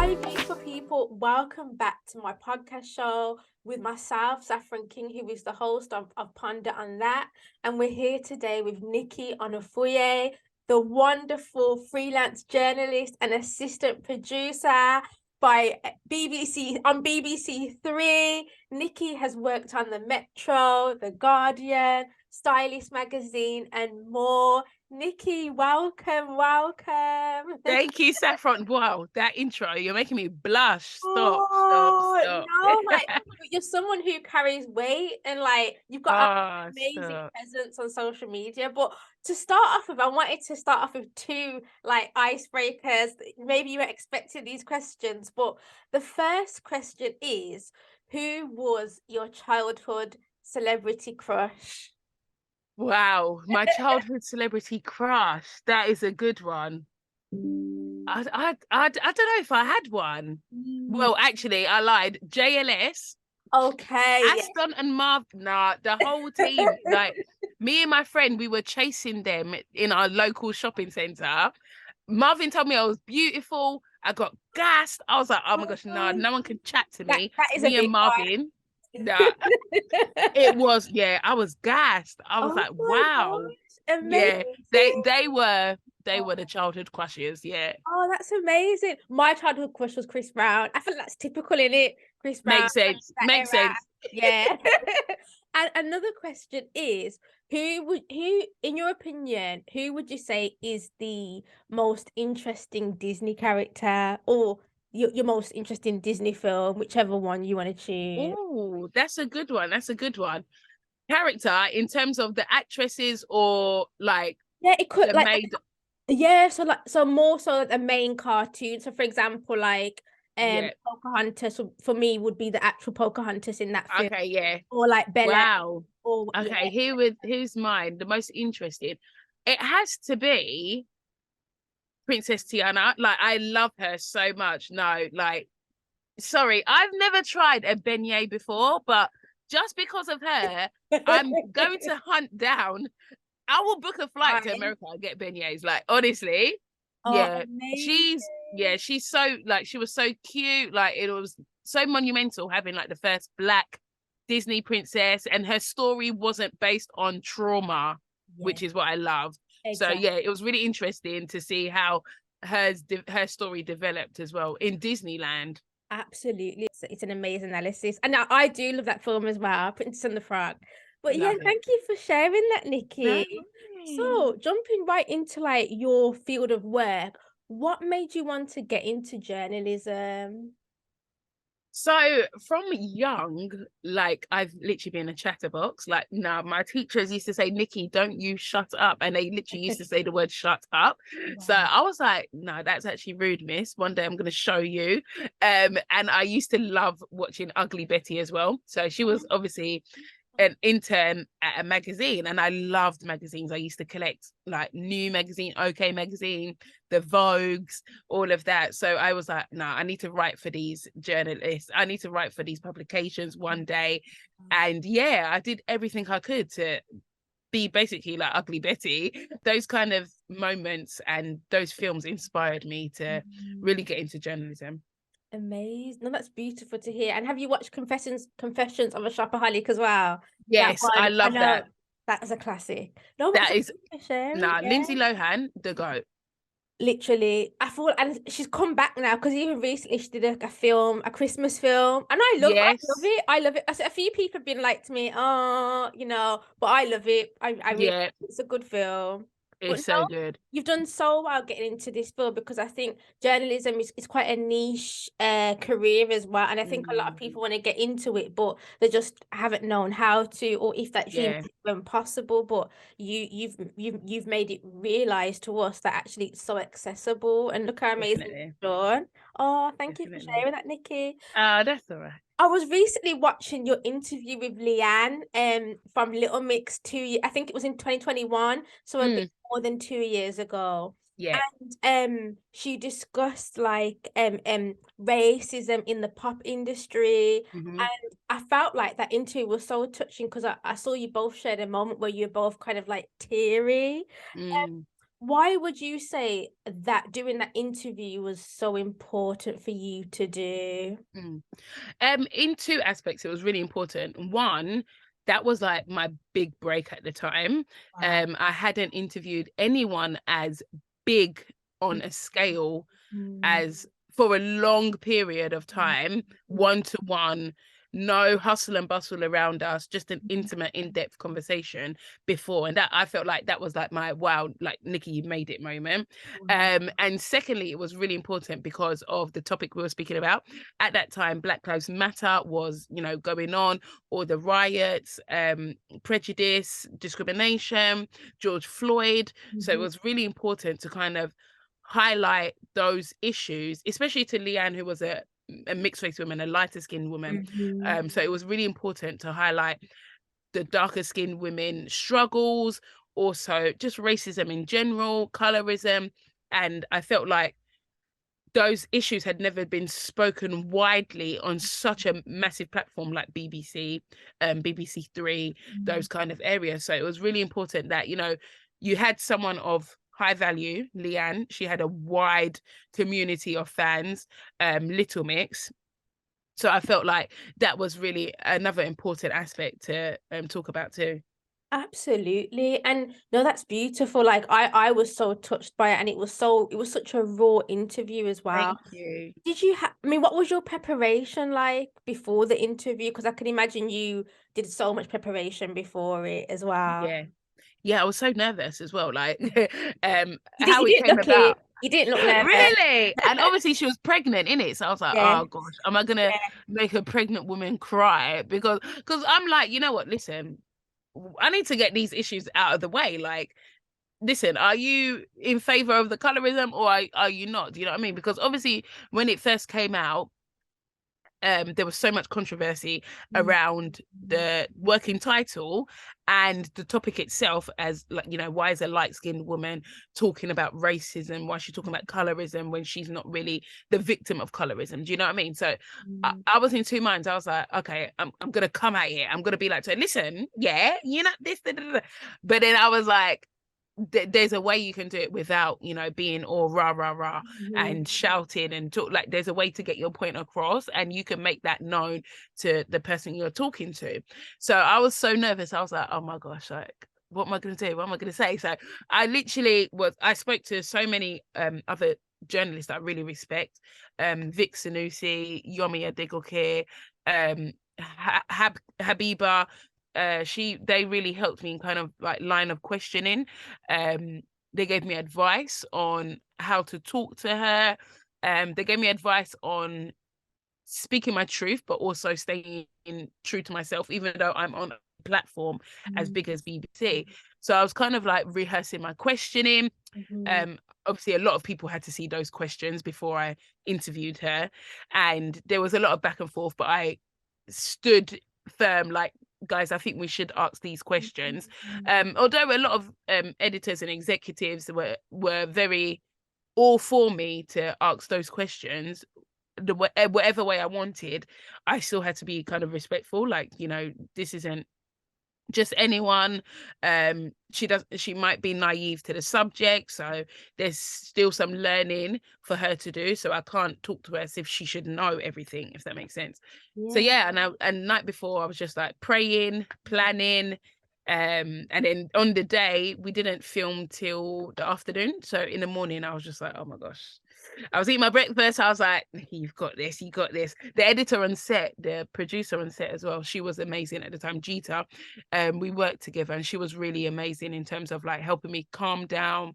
Hi, beautiful people. Welcome back to my podcast show with myself, Saffron King, who is the host of Ponder on That. And we're here today with Nikki Onafuye, the wonderful freelance journalist and assistant producer by BBC on BBC Three. Nikki has worked on the Metro, The Guardian, Stylist magazine, and more. Nikki, welcome. Thank you, Saffron. Wow, that intro, you're making me blush. Stop. No, like you're someone who carries weight and like you've got Oh, an amazing stop. presence on social media. But to start off with, I wanted to start off with two like icebreakers. Maybe you were expecting these questions, but the first question is, who was your childhood celebrity crush? Wow, my childhood celebrity crush. That is a good one. I don't know if I had one. Well, actually, I lied. JLS, Okay, yeah. Aston and Marv. Nah, the whole team. Like me and my friend, we were chasing them in our local shopping centre. Marvin told me I was beautiful. I got gassed. I was like, oh my gosh, no, no one can chat to me. That is a Me and big Marvin, one. nah, it was, yeah, I was gassed. I was Oh like, my wow. gosh, Yeah, amazing. they were the childhood crushes, yeah. Oh, that's amazing. My childhood crush was Chris Brown. I feel like that's typical in it. Chris Brown, Makes sense. that Makes era. sense. Yeah. And another question is, who, in your opinion, who would you say is the most interesting Disney character or your most interesting Disney film, whichever one you want to choose? Oh, that's a good one. That's a good one. Character in terms of the actresses or like Yeah, it could the like maid. yeah, so more so like the main cartoon. So for example, like Yeah. Pocahontas for me would be the actual Pocahontas in that film. Okay, yeah. Or like Bella Wow. or yeah. Okay, who's mine? The most interesting. It has to be Princess Tiana. Like I love her so much. No, like sorry, I've never tried a beignet before, but just because of her, I'm going to hunt down. I will book a flight to Fine. America and get beignets. Like honestly, Oh, yeah, amazing. she's so like she was so cute. Like it was so monumental having like the first black Disney princess, and her story wasn't based on trauma, Yeah, which is what I loved. So exactly. yeah, it was really interesting to see how her story developed as well in Disneyland. Absolutely. It's an amazing analysis. And now I do love that film as well, Princess and the Frog. But yeah, Love it. thank you for sharing that, No Nikki. worries. So, jumping right into like your field of work, what made you want to get into journalism? So from young, like I've literally been a chatterbox. Like, no, my teachers used to say, Nikki, don't you shut up. And they literally used to say the word shut up. So Wow. I was like, no, that's actually rude, miss. One day I'm gonna show you. And I used to love watching Ugly Betty as well. So she was obviously an intern at a magazine, and I loved magazines. I used to collect like New Magazine, OK Magazine, the Vogues, all of that. So I was like, no, I need to write for these journalists. I need to write for these publications one day. And yeah, I did everything I could to be basically like Ugly Betty. Those kind of moments and those films inspired me to really get into journalism. Amazing. No, that's beautiful to hear. And have you watched Confessions of a Shopaholic as well? That Yes, one, I I love know that. that's a classic. No, but That thank is you for sharing. nah, Yeah. Lindsay Lohan, the goat. Literally, I thought, and she's come back now because even recently she did a film, a Christmas film, and I love Yes. it. I love it. A few people have been like to me, oh, but I love it. I really, Yeah, it's a good film. But it's no, so good. you've done so well getting into this field because I think journalism is quite a niche career as well, and I think a lot of Mm, people want to get into it, but they just haven't known how to, or if that's yeah, even possible. But you've made it realize to us that actually it's so accessible, and look how amazing definitely. you've done. Oh, thank you for Definitely. sharing that, Nikki. That's all right. I was recently watching your interview with Leigh-Anne from Little Mix I think it was in 2021, so a bit Mm, more than 2 years ago. yeah. And she discussed like racism in the pop industry. Hmm. And I felt like that interview was so touching because I saw you both shared a moment where you're both kind of like teary. Mm. why would you say that doing that interview was so important for you to do? In two aspects, it was really important. One, that was like my big break at the time. Wow. I hadn't interviewed anyone as big on a scale Mm, as for a long period of time, mm, 1-to-1, no hustle and bustle around us, just an intimate, in-depth conversation before. And that, I felt like that was like my wow, like Nikki, you made it moment. wow. And secondly, it was really important because of the topic we were speaking about. At that time, Black Lives Matter was, going on, or the riots, prejudice, discrimination, George Floyd. So it Mhm, was really important to kind of highlight those issues, especially to Leigh-Anne, who was a mixed race woman, a lighter skinned woman. mhm. So it was really important to highlight the darker skinned women struggles, also just racism in general, colorism. And I felt like those issues had never been spoken widely on such a massive platform like BBC, BBC Three, those kind of areas. So it was really important that, you had someone of high value, Leigh-Anne. She had a wide community of fans, Little Mix. So I felt like that was really another important aspect to talk about too. Absolutely. And no, that's beautiful. Like I was so touched by it, and it was such a raw interview as well. Thank you. Did you have, I mean, what was your preparation like before the interview? Because I can imagine you did so much preparation before it as well. Yeah. Yeah, I was so nervous as well. Like, You how it didn't came look it. about. You didn't look nervous. Really? And obviously she was pregnant in it. So I was like, Yeah. oh gosh, am I gonna make a pregnant woman cry? Because I'm like, you know what, listen, I need to get these issues out of the way. Like, listen, are you in favor of the colorism, or are you not? Do you know what I mean? Because obviously when it first came out, there was so much controversy Mm, around the working title and the topic itself, as like, why is a light-skinned woman talking about racism, why is she talking about colorism when she's not really the victim of colorism? Do you know what I mean? So mm, I was in two minds. I was like, okay, I'm gonna come at it, I'm gonna be like, so listen, yeah, this, da, da, da. But then I was like, there's a way you can do it without, being all rah rah rah mhm. and shouting and talk. Like, there's a way to get your point across, and you can make that known to the person you're talking to. So I was so nervous. I was like, oh my gosh, like, what am I going to do? What am I going to say? So I spoke to so many other journalists that I really respect, Vic Sanusi, Yomi Adegoke, Habiba. They really helped me in kind of like line of questioning. They gave me advice on how to talk to her. They gave me advice on speaking my truth, but also staying true to myself, even though I'm on a platform as Mm, big as BBC. So I was kind of like rehearsing my questioning. mhm, Um, Obviously, a lot of people had to see those questions before I interviewed her, and there was a lot of back and forth, but I stood firm, like, guys, I think we should ask these questions. Although a lot of editors and executives were very all for me to ask those questions, whatever way I wanted, I still had to be kind of respectful. Like, this isn't just anyone. She might be naive to the subject, so there's still some learning for her to do. So I can't talk to her as if she should know everything, if that makes sense. So yeah. yeah, and night before I was just like praying, planning. And then on the day we didn't film till the afternoon. So in the morning I was just like, oh my gosh. I was eating my breakfast. I was like, you've got this, you got this. The editor on set, the producer on set as well, she was amazing at the time, Jeeta. We worked together, and she was really amazing in terms of like helping me calm down,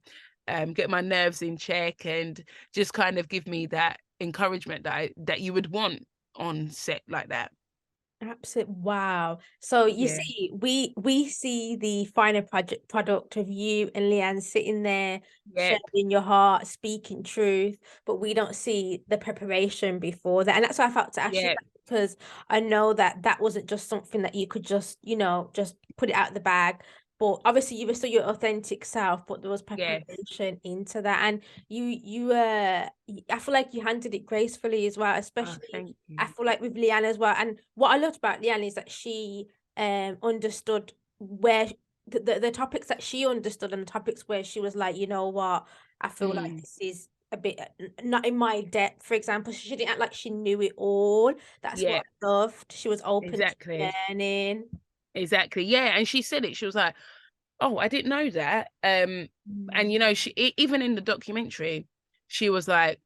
get my nerves in check, and just kind of give me that encouragement that you would want on set like that. Absolutely. Wow. So you Yeah, see, we see the final product of you and Leigh-Anne sitting there, yeah, sharing your heart, speaking truth, but we don't see the preparation before that. And that's why I felt to ask you yeah, that, because I know that that wasn't just something that you could just, just put it out the bag. But obviously you were still your authentic self, but there was yeah. preparation into that. And I feel like you handled it gracefully as well, Oh, especially thank I you. feel like with Leigh-Anne as well. And what I loved about Leigh-Anne is that she understood the topics that she understood and the topics where she was like, you know what, I feel like this is a bit not in my depth. For example, she didn't act like she knew it all. That's Yeah, what I loved. She was open to exactly. learning. Exactly. Yeah. And she said it. She was like, oh, I didn't know that. And you know, even in the documentary, she was like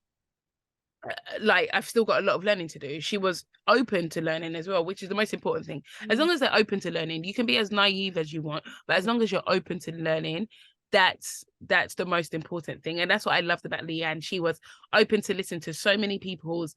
I've still got a lot of learning to do. She was open to learning as well, which is the most important thing. As long as they're open to learning, you can be as naive as you want, but as long as you're open to learning, that's the most important thing. And that's what I loved about Leigh-Anne. She was open to listen to so many people's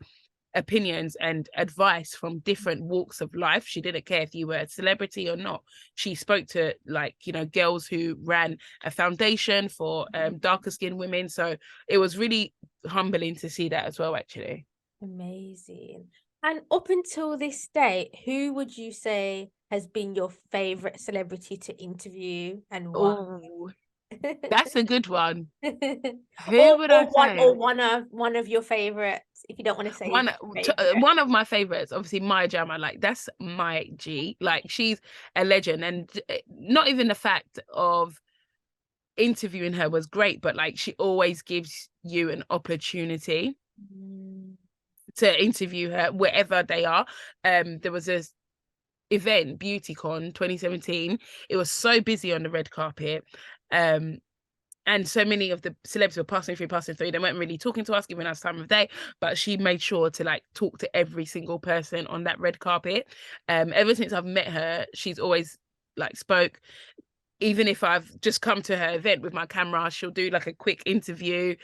opinions and advice from different walks of life. She didn't care if you were a celebrity or not. She spoke to, like, you know, girls who ran a foundation for darker skinned women. So it was really humbling to see that as well, actually. Amazing. And up until this day, who would you say has been your favorite celebrity to interview and why? Oh, that's a good one. Or Who would I say? one of your favorites, if you don't want to say favorite. One of my favorites, obviously Maya Jama. Like, that's my G. Like, she's a legend, and not even the fact of interviewing her was great, but like, she always gives you an opportunity to interview her wherever they are. There was this event, BeautyCon 2017. It was so busy on the red carpet. And so many of the celebs were passing through. They weren't really talking to us, giving us time of day, but she made sure to like talk to every single person on that red carpet. Ever since I've met her, she's always like spoke. Even if I've just come to her event with my camera, she'll do like a quick interview,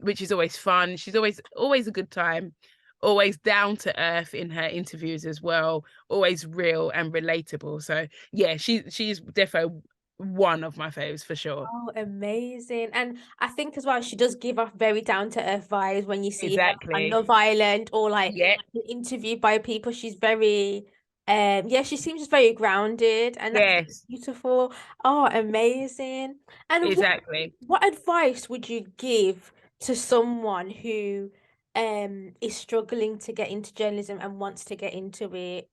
which is always fun. She's always a good time, always down to earth in her interviews as well, always real and relatable. So yeah, she's definitely one of my faves for sure. Oh, amazing. And I think as well, she does give off very down to earth vibes when you see her on Exactly. Love Island or like Yeah. interviewed by people. She's very yeah, she seems just very grounded and that's Yes. beautiful. Oh, amazing. And Exactly. what advice would you give to someone who is struggling to get into journalism and wants to get into it?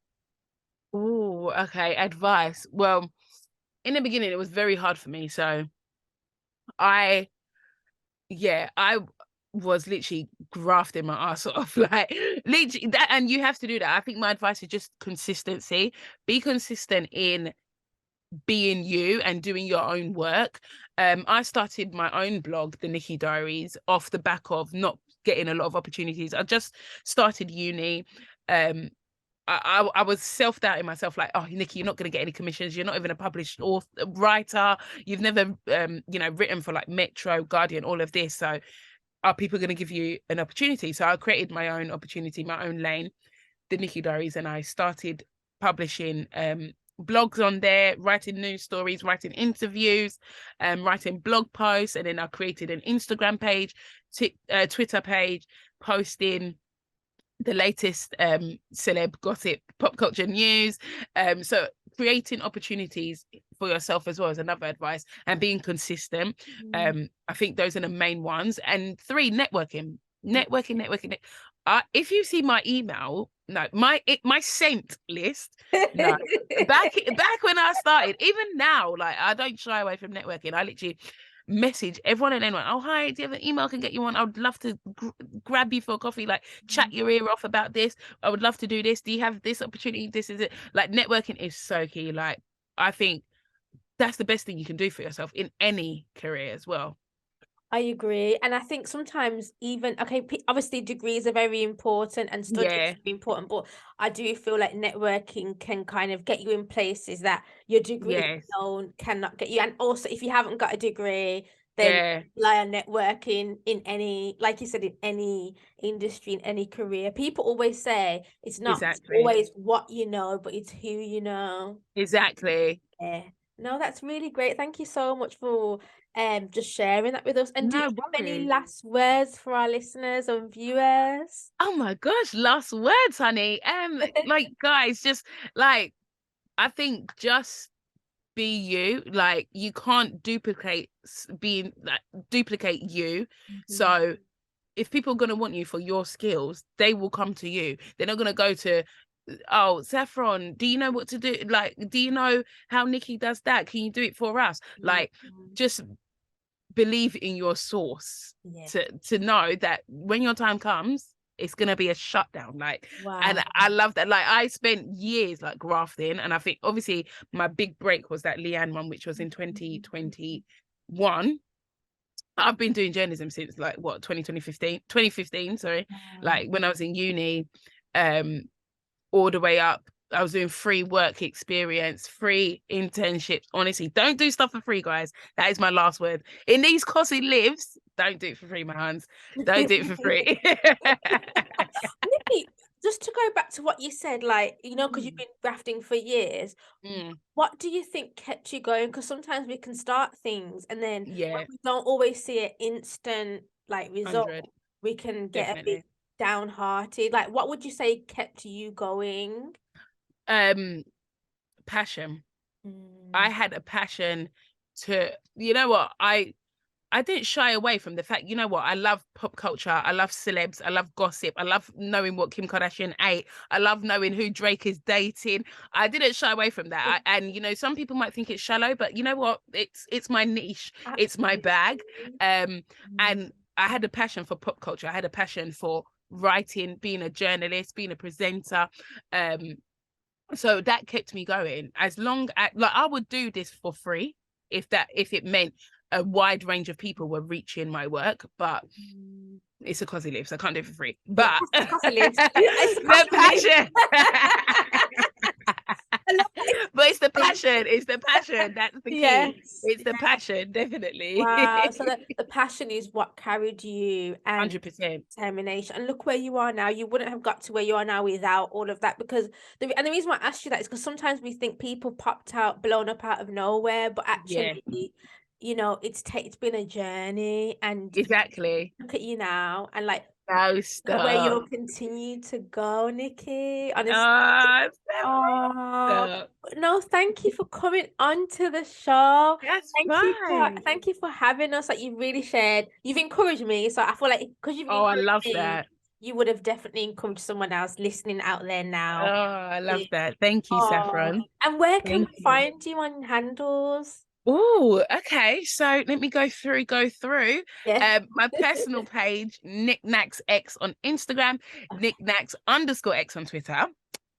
Oh, okay. Advice. Well, in the beginning, it was very hard for me. So I, yeah, I was literally grafting my ass off, like literally that. And you have to do that. I think my advice is just consistency. Be consistent in being you and doing your own work. I started my own blog, the Nikki Diaries, off the back of not getting a lot of opportunities. I just started uni. I was self-doubting myself, like, oh, Nikki, you're not going to get any commissions. You're not even a published author, writer. You've never, written for like Metro, Guardian, all of this. So are people going to give you an opportunity? So I created my own opportunity, my own lane, the Nikki Diaries, and I started publishing blogs on there, writing news stories, writing interviews, writing blog posts, and then I created an Instagram page, Twitter page, posting the latest celeb gossip, pop culture news. So creating opportunities for yourself as well is another advice, and being consistent. I think those are the main ones. And 3, networking. If you see my email, no, my sent list, no. Back when I started, even now, like, I don't shy away from networking. I literally message everyone and anyone. Oh, hi, do you have an email I can get you on? I would love to grab you for a coffee, like chat your ear off about this. I would love to do this. Do you have this opportunity? This is it. Like, networking is so key. Like, I think that's the best thing you can do for yourself in any career as well. I agree. And I think sometimes even, okay, obviously degrees are very important and studying is Yeah. very important, but I do feel like networking can kind of get you in places that your degree Yes. alone cannot get you. And also, if you haven't got a degree, then Yeah. rely on networking in any, like you said, in any industry, in any career. People always say it's not Exactly. always what you know, but it's who you know. Exactly. Yeah. No, that's really great. Thank you so much for just sharing that with us. And do you No have any worries. last words for our listeners and viewers? Oh my gosh, last words, honey. Like, guys, just like, I think just be you. Like, you can't duplicate you. Mhm. So if people are going to want you for your skills, they will come to you. They're not going to go to oh, Saffron, do you know what to do? Like, do you know how Nikki does that? Can you do it for us? Like, just believe in your source to know that when your time comes, it's gonna be a shutdown. Like, and I love that. Like, I spent years like grafting, and I think obviously my big break was that Leigh-Anne one, which was in 2021. I've been doing journalism since like what 2015, sorry. Like when I was in uni, all the way up. I was doing free work experience, free internships. Honestly, don't do stuff for free, guys. That is my last word. In these costly lives, don't do it for free, my hands. Don't do it for free. Nikki, just to go back to what you said, like, you know, because you've been grafting for years, what do you think kept you going? Because sometimes we can start things and then when we don't always see an instant like result, 100. we can get Definitely. a bit downhearted. Like, what would you say kept you going? Passion. I had a passion to, you know what, I didn't shy away from the fact, you know what, I love pop culture, I love celebs, I love gossip, I love knowing what Kim Kardashian ate, I love knowing who Drake is dating. I didn't shy away from that. And you know, some people might think it's shallow, but you know what, it's my niche. Absolutely. It's my bag. And I had a passion for pop culture. I had a passion for writing, being a journalist, being a presenter. So that kept me going. As long as, like, I would do this for free if it meant a wide range of people were reaching my work, but it's a cosy live, so I can't do it for free. But the passion. But it's the passion. It's the passion. That's the key. Yes. It's the passion, definitely. Wow. So the passion is what carried you, and 100% determination. And look where you are now. You wouldn't have got to where you are now without all of that. Because the reason why I asked you that is because sometimes we think people popped out, blown up out of nowhere, but actually, you know, it's been a journey. And exactly. Look at you now, and like, no, stop. Where you'll continue to go, Nikki. Honestly. No, thank you for coming on to the show. Thank you for having us. Like, you've really shared, you've encouraged me. So I feel like because you've encouraged I love me, that. You would have definitely encouraged someone else listening out there now. Oh, I love that. Thank you, Saffron. And where can we find you on handles? Oh, okay. So let me go through. My personal page, Knickknacks X on Instagram, Knickknacks_X on Twitter,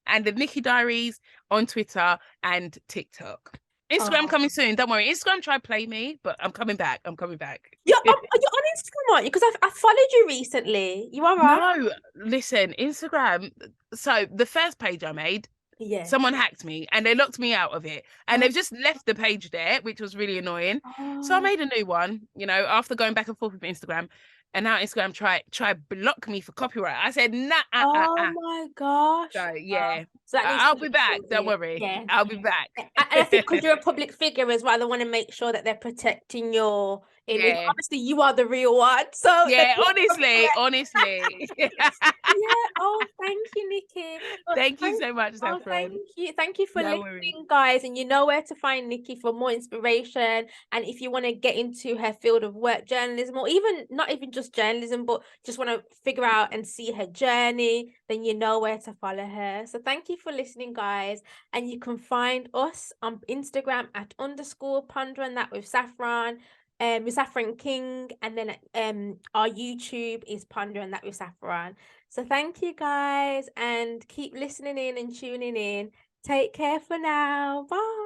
and the Nikki Diaries on Twitter and TikTok. Instagram coming soon. Don't worry. Instagram tried play me, but I'm coming back. You're on Instagram, aren't you? Because I followed you recently. You are right. No, listen, Instagram. So the first page I made, someone hacked me and they locked me out of it, and they've just left the page there, which was really annoying. So I made a new one, you know, after going back and forth with Instagram, and now Instagram try block me for copyright. I said nah. My gosh. So yeah, so I'll be back. Don't worry. I'll be back. And I think because you're a public figure as well, they want to make sure that they're protecting your image. Obviously, you are the real one. So yeah, honestly. Oh, thank you, Nikki. Thank you so much, Saffron. Thank you for listening, guys. And you know where to find Nikki for more inspiration. And if you want to get into her field of work, journalism, or even not even just journalism, but just want to figure out and see her journey, then you know where to follow her. So thank you for listening, guys. And you can find us on Instagram at _pondering that with Saffron. With Saffron King, and then our YouTube is Pondering That with Saffron. So thank you, guys, and keep listening in and tuning in. Take care for now. Bye.